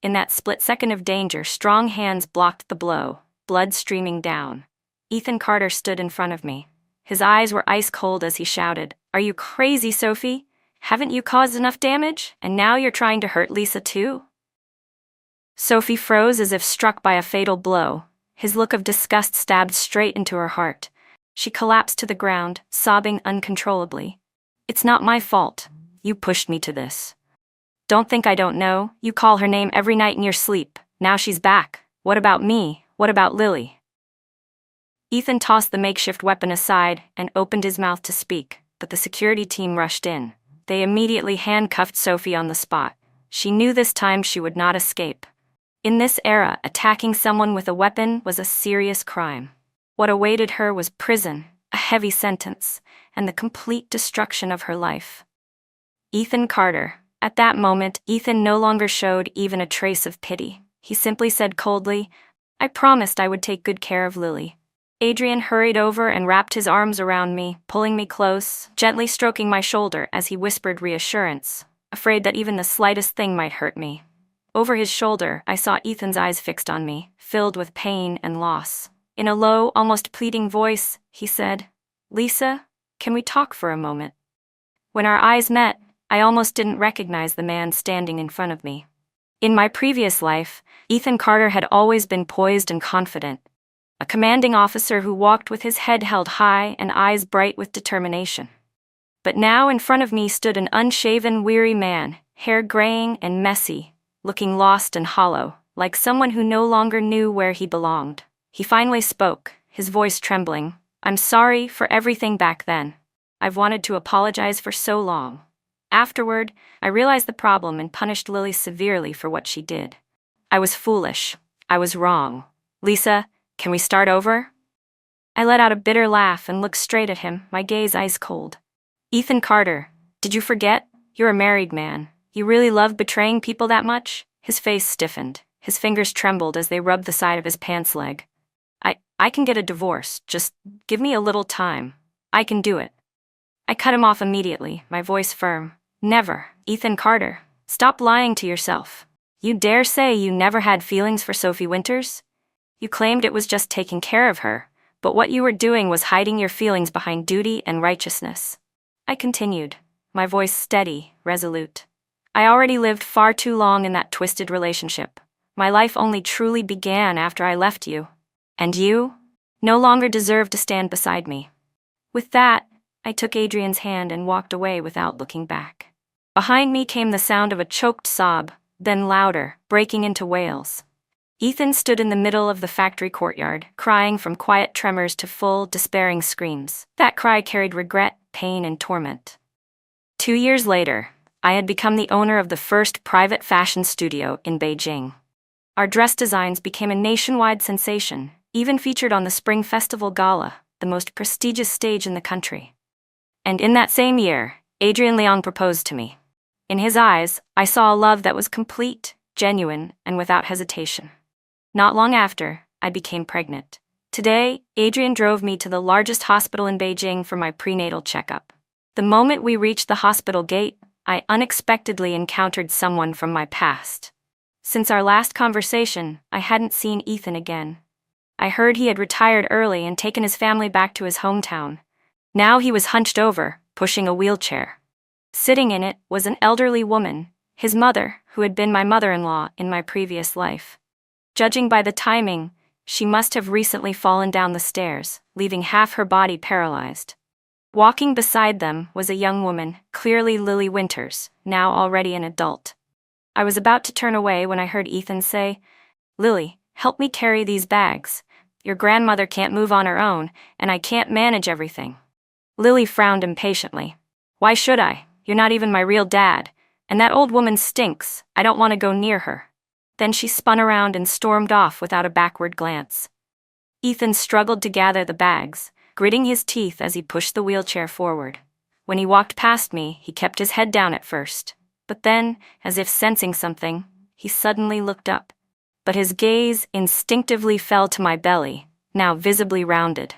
In that split second of danger, strong hands blocked the blow, blood streaming down. Ethan Carter stood in front of me. His eyes were ice cold as he shouted, "Are you crazy, Sophie? Haven't you caused enough damage, and now you're trying to hurt Lisa too?" Sophie froze as if struck by a fatal blow. His look of disgust stabbed straight into her heart. She collapsed to the ground, sobbing uncontrollably. "It's not my fault. You pushed me to this. Don't think I don't know. You call her name every night in your sleep. Now she's back. What about me? What about Lily?" Ethan tossed the makeshift weapon aside and opened his mouth to speak, but the security team rushed in. They immediately handcuffed Sophie on the spot. She knew this time she would not escape. In this era, attacking someone with a weapon was a serious crime. What awaited her was prison, a heavy sentence, and the complete destruction of her life. Ethan Carter. At that moment, Ethan no longer showed even a trace of pity. He simply said coldly, "I promised I would take good care of Lily." Adrian hurried over and wrapped his arms around me, pulling me close, gently stroking my shoulder as he whispered reassurance, afraid that even the slightest thing might hurt me. Over his shoulder, I saw Ethan's eyes fixed on me, filled with pain and loss. In a low, almost pleading voice, he said, "Lisa, can we talk for a moment?" When our eyes met, I almost didn't recognize the man standing in front of me. In my previous life, Ethan Carter had always been poised and confident, a commanding officer who walked with his head held high and eyes bright with determination. But now in front of me stood an unshaven, weary man, hair graying and messy, looking lost and hollow, like someone who no longer knew where he belonged. He finally spoke, his voice trembling. "I'm sorry for everything back then. I've wanted to apologize for so long. Afterward, I realized the problem and punished Lily severely for what she did. I was foolish. I was wrong. Lisa, can we start over?" I let out a bitter laugh and looked straight at him, my gaze ice cold. "Ethan Carter, did you forget? You're a married man. You really love betraying people that much?" His face stiffened. His fingers trembled as they rubbed the side of his pants leg. I can get a divorce. Just give me a little time. I can do it." I cut him off immediately, my voice firm. "Never, Ethan Carter. Stop lying to yourself. You dare say you never had feelings for Sophie Winters? You claimed it was just taking care of her, but what you were doing was hiding your feelings behind duty and righteousness." I continued, my voice steady, resolute. "I already lived far too long in that twisted relationship. My life only truly began after I left you. And you no longer deserve to stand beside me." With that, I took Adrian's hand and walked away without looking back. Behind me came the sound of a choked sob, then louder, breaking into wails. Ethan stood in the middle of the factory courtyard, crying from quiet tremors to full, despairing screams. That cry carried regret, pain, and torment. 2 years later, I had become the owner of the first private fashion studio in Beijing. Our dress designs became a nationwide sensation, even featured on the Spring Festival Gala, the most prestigious stage in the country. And in that same year, Adrian Leong proposed to me. In his eyes, I saw a love that was complete, genuine, and without hesitation. Not long after, I became pregnant. Today, Adrian drove me to the largest hospital in Beijing for my prenatal checkup. The moment we reached the hospital gate, I unexpectedly encountered someone from my past. Since our last conversation, I hadn't seen Ethan again. I heard he had retired early and taken his family back to his hometown. Now he was hunched over, pushing a wheelchair. Sitting in it was an elderly woman, his mother, who had been my mother-in-law in my previous life. Judging by the timing, she must have recently fallen down the stairs, leaving half her body paralyzed. Walking beside them was a young woman, clearly Lily Winters, now already an adult. I was about to turn away when I heard Ethan say, "Lily, help me carry these bags. Your grandmother can't move on her own, and I can't manage everything." Lily frowned impatiently. "Why should I? You're not even my real dad. And that old woman stinks. I don't want to go near her." Then she spun around and stormed off without a backward glance. Ethan struggled to gather the bags, gritting his teeth as he pushed the wheelchair forward. When he walked past me, he kept his head down at first. But then, as if sensing something, he suddenly looked up. But his gaze instinctively fell to my belly, now visibly rounded.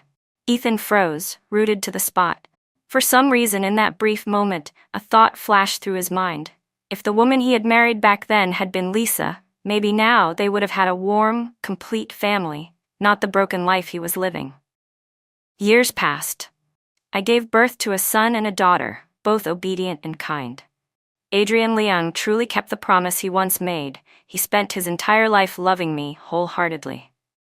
Ethan froze, rooted to the spot. For some reason in that brief moment, a thought flashed through his mind. If the woman he had married back then had been Lisa, maybe now they would have had a warm, complete family, not the broken life he was living. Years passed. I gave birth to a son and a daughter, both obedient and kind. Adrian Leong truly kept the promise he once made. He spent his entire life loving me wholeheartedly.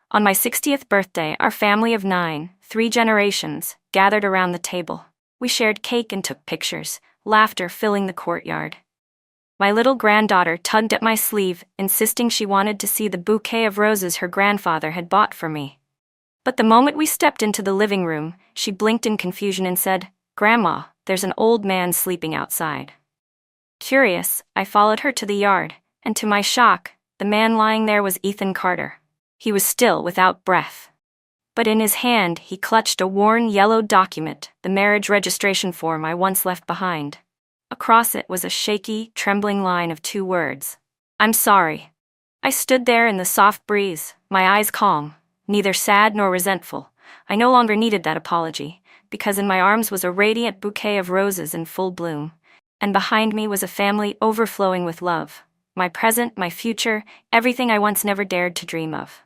On my 60th birthday, our family of 9, 3 generations, gathered around the table. We shared cake and took pictures, laughter filling the courtyard. My little granddaughter tugged at my sleeve, insisting she wanted to see the bouquet of roses her grandfather had bought for me. But the moment we stepped into the living room, she blinked in confusion and said, "Grandma, there's an old man sleeping outside." Curious, I followed her to the yard, and to my shock, the man lying there was Ethan Carter. He was still without breath. But in his hand, he clutched a worn yellow document, the marriage registration form I once left behind. Across it was a shaky, trembling line of 2 words. "I'm sorry." I stood there in the soft breeze, my eyes calm, neither sad nor resentful. I no longer needed that apology, because in my arms was a radiant bouquet of roses in full bloom. And behind me was a family overflowing with love. My present, my future, everything I once never dared to dream of.